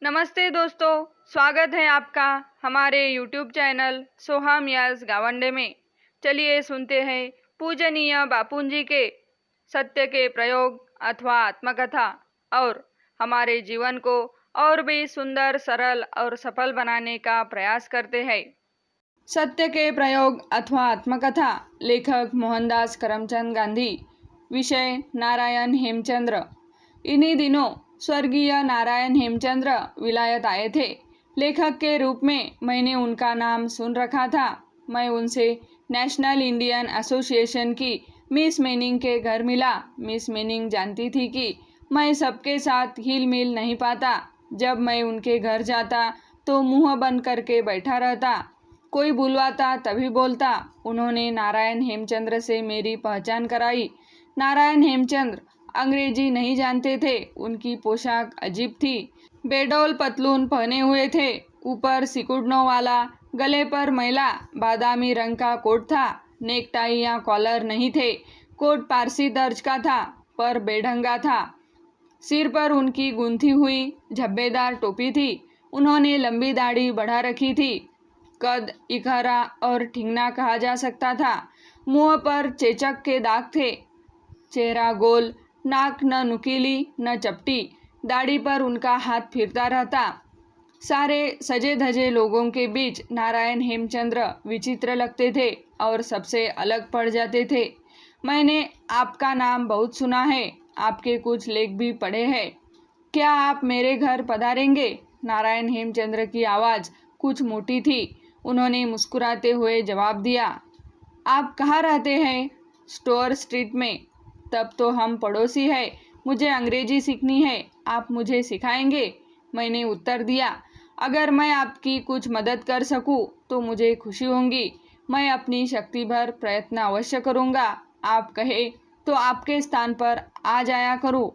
नमस्ते दोस्तों, स्वागत है आपका हमारे YouTube चैनल सोहम यस गावंडे में। चलिए सुनते हैं पूजनीय बापूजी के सत्य के प्रयोग अथवा आत्मकथा और हमारे जीवन को और भी सुंदर, सरल और सफल बनाने का प्रयास करते हैं। सत्य के प्रयोग अथवा आत्मकथा, लेखक मोहनदास करमचंद गांधी, विषय नारायण हेमचंद्र। इन्हीं दिनों स्वर्गीय नारायण हेमचंद्र विलायत आए थे। लेखक के रूप में मैंने उनका नाम सुन रखा था। मैं उनसे नेशनल इंडियन एसोसिएशन की मिस मेनिंग के घर मिला। मिस मेनिंग जानती थी कि मैं सबके साथ हिल मिल नहीं पाता। जब मैं उनके घर जाता तो मुंह बंद करके बैठा रहता। कोई बुलवाता तभी बोलता। उन्होंने नारायण हेमचंद्र से मेरी पहचान कराई। नारायण हेमचंद्र अंग्रेजी नहीं जानते थे। उनकी पोशाक अजीब थी। बेडोल पतलून पहने हुए थे, ऊपर सिकुड़नों वाला, गले पर मैला बादामी रंग का कोट था। नेक टाई या कॉलर नहीं थे। कोट पारसी दर्ज का था, पर बेढंगा था। सिर पर उनकी गूंथी हुई झब्बेदार टोपी थी। उन्होंने लंबी दाढ़ी बढ़ा रखी थी। कद इकहरा और ठिंगना कहा जा सकता था। मुंह पर चेचक के दाग थे। चेहरा गोल, नाक न नुकीली न चपटी। दाढ़ी पर उनका हाथ फिरता रहता। सारे सजे धजे लोगों के बीच नारायण हेमचंद्र विचित्र लगते थे और सबसे अलग पड़ जाते थे। मैंने आपका नाम बहुत सुना है, आपके कुछ लेख भी पढ़े हैं। क्या आप मेरे घर पधारेंगे? नारायण हेमचंद्र की आवाज़ कुछ मोटी थी। उन्होंने मुस्कुराते हुए जवाब दिया, आप कहाँ रहते हैं? स्टोर स्ट्रीट में। तब तो हम पड़ोसी हैं। मुझे अंग्रेजी सीखनी है, आप मुझे सिखाएंगे? मैंने उत्तर दिया, अगर मैं आपकी कुछ मदद कर सकूं तो मुझे खुशी होगी। मैं अपनी शक्ति भर प्रयत्न अवश्य करूंगा। आप कहे तो आपके स्थान पर आ जाया करूं।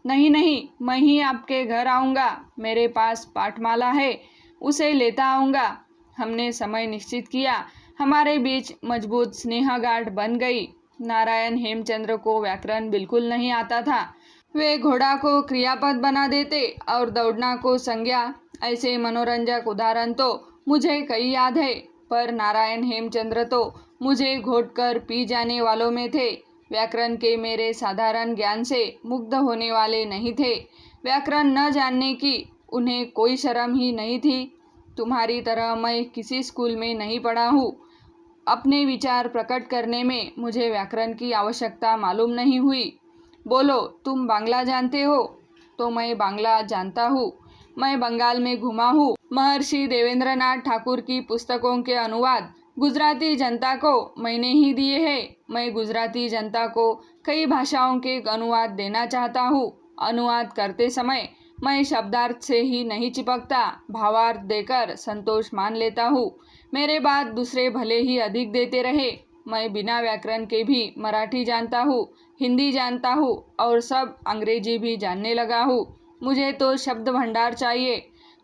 नहीं नहीं, मैं ही आपके घर आऊँगा। मेरे पास पाठमाला है, उसे लेता आऊँगा। हमने समय निश्चित किया। हमारे बीच मजबूत स्नेहगांठ बन गई। नारायण हेमचंद्र को व्याकरण बिल्कुल नहीं आता था। वे घोड़ा को क्रियापद बना देते और दौड़ना को संज्ञा। ऐसे मनोरंजक उदाहरण तो मुझे कई याद है, पर नारायण हेमचंद्र तो मुझे घोट कर पी जाने वालों में थे। व्याकरण के मेरे साधारण ज्ञान से मुग्ध होने वाले नहीं थे। व्याकरण न जानने की उन्हें कोई शर्म ही नहीं थी। तुम्हारी तरह मैं किसी स्कूल में नहीं पढ़ा हूँ। अपने विचार प्रकट करने में मुझे व्याकरण की आवश्यकता मालूम नहीं हुई। बोलो, तुम बांग्ला जानते हो? तो मैं बांग्ला जानता हूँ। मैं बंगाल में घुमा हूँ। महर्षि देवेंद्रनाथ ठाकुर की पुस्तकों के अनुवाद गुजराती जनता को मैंने ही दिए हैं। मैं गुजराती जनता को कई भाषाओं के अनुवाद देना चाहता हूँ। अनुवाद करते समय मैं शब्दार्थ से ही नहीं चिपकता, भावार्थ देकर संतोष मान लेता हूँ। मेरे बाद दूसरे भले ही अधिक देते रहे। मैं बिना व्याकरण के भी मराठी जानता हूँ, हिंदी जानता हूँ और सब अंग्रेजी भी जानने लगा हूँ। मुझे तो शब्द भंडार चाहिए।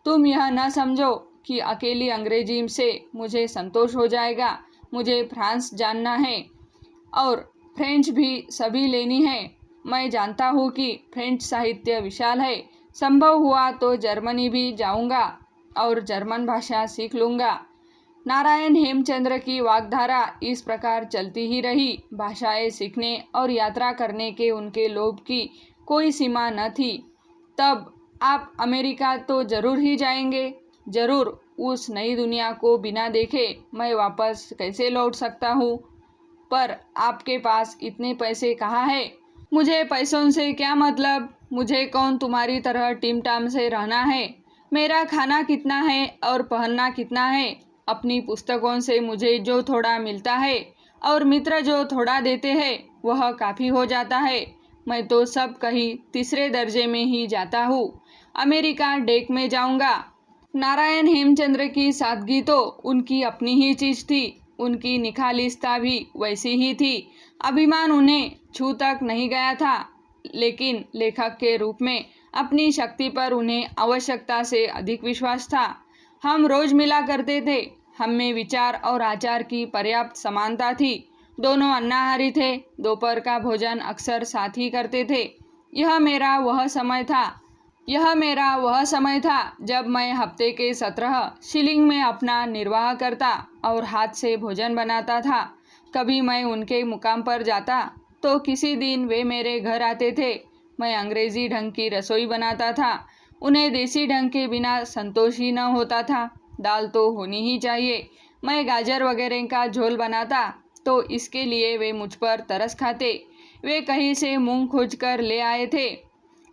तुम यह न समझो कि अकेली अंग्रेजी से मुझे संतोष हो जाएगा। मुझे फ्रांस जानना है और फ्रेंच भी सभी लेनी है। मैं जानता हूँ कि फ्रेंच साहित्य विशाल है। संभव हुआ तो जर्मनी भी जाऊँगा और जर्मन भाषा सीख लूँगा। नारायण हेमचंद्र की वाग्धारा इस प्रकार चलती ही रही। भाषाएं सीखने और यात्रा करने के उनके लोभ की कोई सीमा न थी। तब आप अमेरिका तो जरूर ही जाएंगे? जरूर। उस नई दुनिया को बिना देखे मैं वापस कैसे लौट सकता हूँ? पर आपके पास इतने पैसे कहाँ है? मुझे पैसों से क्या मतलब? मुझे कौन तुम्हारी तरह टिम टाम से रहना है? मेरा खाना कितना है और पहनना कितना है? अपनी पुस्तकों से मुझे जो थोड़ा मिलता है और मित्र जो थोड़ा देते हैं वह काफ़ी हो जाता है। मैं तो सब कहीं तीसरे दर्जे में ही जाता हूँ। अमेरिका डेक में जाऊँगा। नारायण हेमचंद्र की सादगी तो उनकी अपनी ही चीज थी। उनकी निखालिसता भी वैसी ही थी। अभिमान उन्हें छू तक नहीं गया था, लेकिन लेखक के रूप में अपनी शक्ति पर उन्हें आवश्यकता से अधिक विश्वास था। हम रोज मिला करते थे। हम में विचार और आचार की पर्याप्त समानता थी। दोनों अन्नाहारी थे। दोपहर का भोजन अक्सर साथ ही करते थे। यह मेरा वह समय था यह मेरा वह समय था जब मैं हफ्ते के 17 शिलिंग में अपना निर्वाह करता और हाथ से भोजन बनाता था। कभी मैं उनके मुकाम पर जाता तो किसी दिन वे मेरे घर आते थे। मैं अंग्रेजी ढंग की रसोई बनाता था। उन्हें देसी ढंग के बिना संतोष ही न होता था। दाल तो होनी ही चाहिए। मैं गाजर वगैरह का झोल बनाता तो इसके लिए वे मुझ पर तरस खाते। वे कहीं से मूंग खोज कर ले आए थे।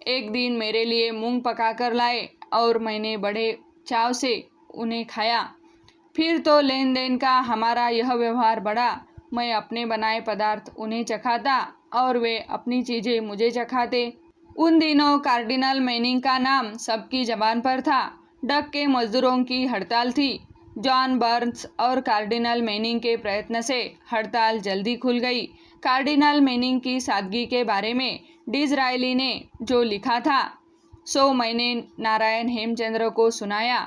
एक दिन मेरे लिए मूंग पका कर लाए और मैंने बड़े चाव से उन्हें खाया। फिर तो लेन देन का हमारा यह व्यवहार बढ़ा। मैं अपने बनाए पदार्थ उन्हें चखाता और वे अपनी चीज़ें मुझे चखाते। उन दिनों कार्डिनल मैनिंग का नाम सबकी जबान पर था। डक के मजदूरों की हड़ताल थी। जॉन बर्न्स और कार्डिनल मैनिंग के प्रयत्न से हड़ताल जल्दी खुल गई। कार्डिनल मैनिंग की सादगी के बारे में डिज़रायली ने जो लिखा था सो मैंने नारायण हेमचंद्र को सुनाया।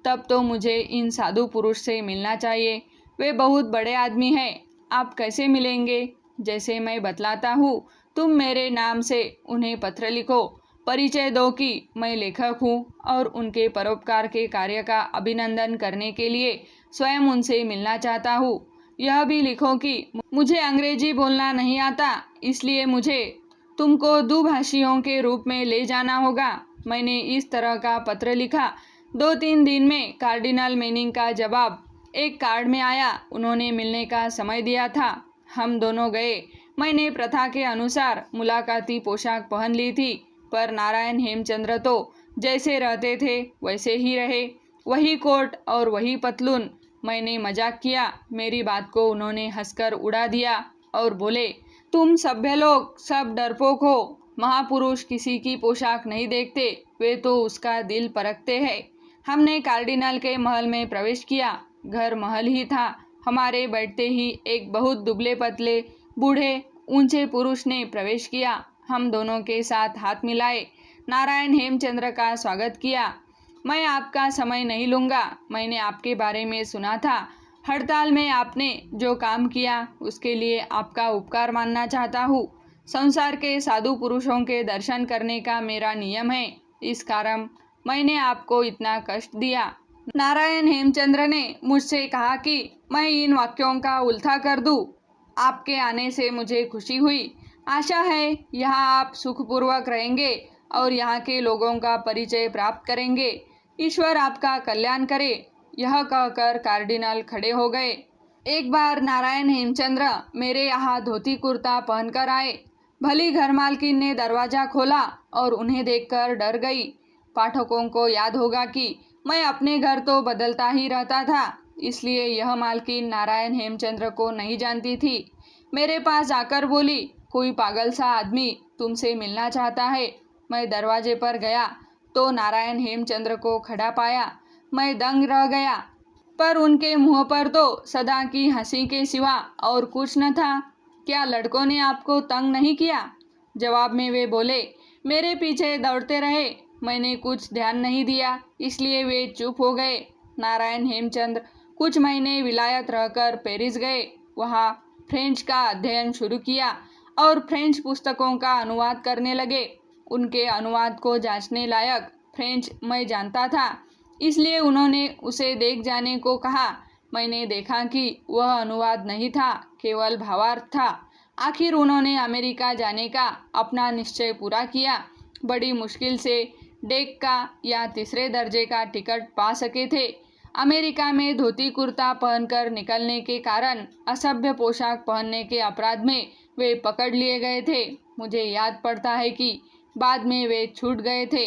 तब तो मुझे इन साधु पुरुष से मिलना चाहिए। वे बहुत बड़े आदमी हैं। आप कैसे मिलेंगे? जैसे मैं बतलाता हूँ, तुम मेरे नाम से उन्हें पत्र लिखो, परिचय दो कि मैं लेखक हूँ और उनके परोपकार के कार्य का अभिनंदन करने के लिए स्वयं उनसे मिलना चाहता हूँ। यह भी लिखो कि मुझे अंग्रेजी बोलना नहीं आता, इसलिए मुझे तुमको दुभाषियों के रूप में ले जाना होगा। मैंने इस तरह का पत्र लिखा। 2-3 दिन में कार्डिनल मैनिंग का जवाब एक कार्ड में आया। उन्होंने मिलने का समय दिया था। हम दोनों गए। मैंने प्रथा के अनुसार मुलाकाती पोशाक पहन ली थी, पर नारायण हेमचंद्र तो जैसे रहते थे वैसे ही रहे। वही कोट और वही पतलून। मैंने मजाक किया। मेरी बात को उन्होंने हंसकर उड़ा दिया और बोले, तुम सभ्य लोग सब डरपोक हो। महापुरुष किसी की पोशाक नहीं देखते, वे तो उसका दिल परखते हैं। हमने कार्डिनल के महल में प्रवेश किया। घर महल ही था। हमारे बैठते ही एक बहुत दुबले पतले बूढ़े ऊंचे पुरुष ने प्रवेश किया। हम दोनों के साथ हाथ मिलाए। नारायण हेमचंद्र का स्वागत किया। मैं आपका समय नहीं लूँगा। मैंने आपके बारे में सुना था। हड़ताल में आपने जो काम किया उसके लिए आपका उपकार मानना चाहता हूँ। संसार के साधु पुरुषों के दर्शन करने का मेरा नियम है। इस कारण मैंने आपको इतना कष्ट दिया। नारायण हेमचंद्र ने मुझसे कहा कि मैं इन वाक्यों का उल्था कर दूं। आपके आने से मुझे खुशी हुई। आशा है यहाँ आप सुखपूर्वक रहेंगे और यहाँ के लोगों का परिचय प्राप्त करेंगे। ईश्वर आपका कल्याण करे। यह कहकर कार्डिनल खड़े हो गए। एक बार नारायण हेमचंद्र मेरे यहाँ धोती कुर्ता पहनकर आए। भली घर मालकिन ने दरवाजा खोला और उन्हें देखकर डर गई। पाठकों को याद होगा कि मैं अपने घर तो बदलता ही रहता था, इसलिए यह मालकिन नारायण हेमचंद्र को नहीं जानती थी। मेरे पास आकर बोली, कोई पागल सा आदमी तुमसे मिलना चाहता है। मैं दरवाजे पर गया तो नारायण हेमचंद्र को खड़ा पाया। मैं दंग रह गया, पर उनके मुंह पर तो सदा की हंसी के सिवा और कुछ न था। क्या लड़कों ने आपको तंग नहीं किया? जवाब में वे बोले, मेरे पीछे दौड़ते रहे। मैंने कुछ ध्यान नहीं दिया, इसलिए वे चुप हो गए। नारायण हेमचंद्र कुछ महीने विलायत रहकर पेरिस गए। वहाँ फ्रेंच का अध्ययन शुरू किया और फ्रेंच पुस्तकों का अनुवाद करने लगे। उनके अनुवाद को जांचने लायक फ्रेंच मैं जानता था, इसलिए उन्होंने उसे देख जाने को कहा। मैंने देखा कि वह अनुवाद नहीं था, केवल भावार्थ था। आखिर उन्होंने अमेरिका जाने का अपना निश्चय पूरा किया। बड़ी मुश्किल से डेक का या तीसरे दर्जे का टिकट पा सके थे। अमेरिका में धोती कुर्ता पहनकर निकलने के कारण असभ्य पोशाक पहनने के अपराध में वे पकड़ लिए गए थे। मुझे याद पड़ता है कि बाद में वे छूट गए थे।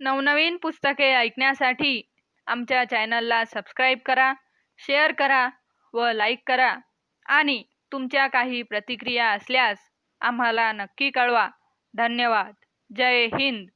नवनवीन पुस्तके ऐकण्यासाठी आमच्या चॅनलला सबस्क्राईब करा, शेअर करा व लाईक करा आणि तुमच्या काही प्रतिक्रिया असल्यास आम्हाला नक्की कळवा. धन्यवाद. जय हिंद.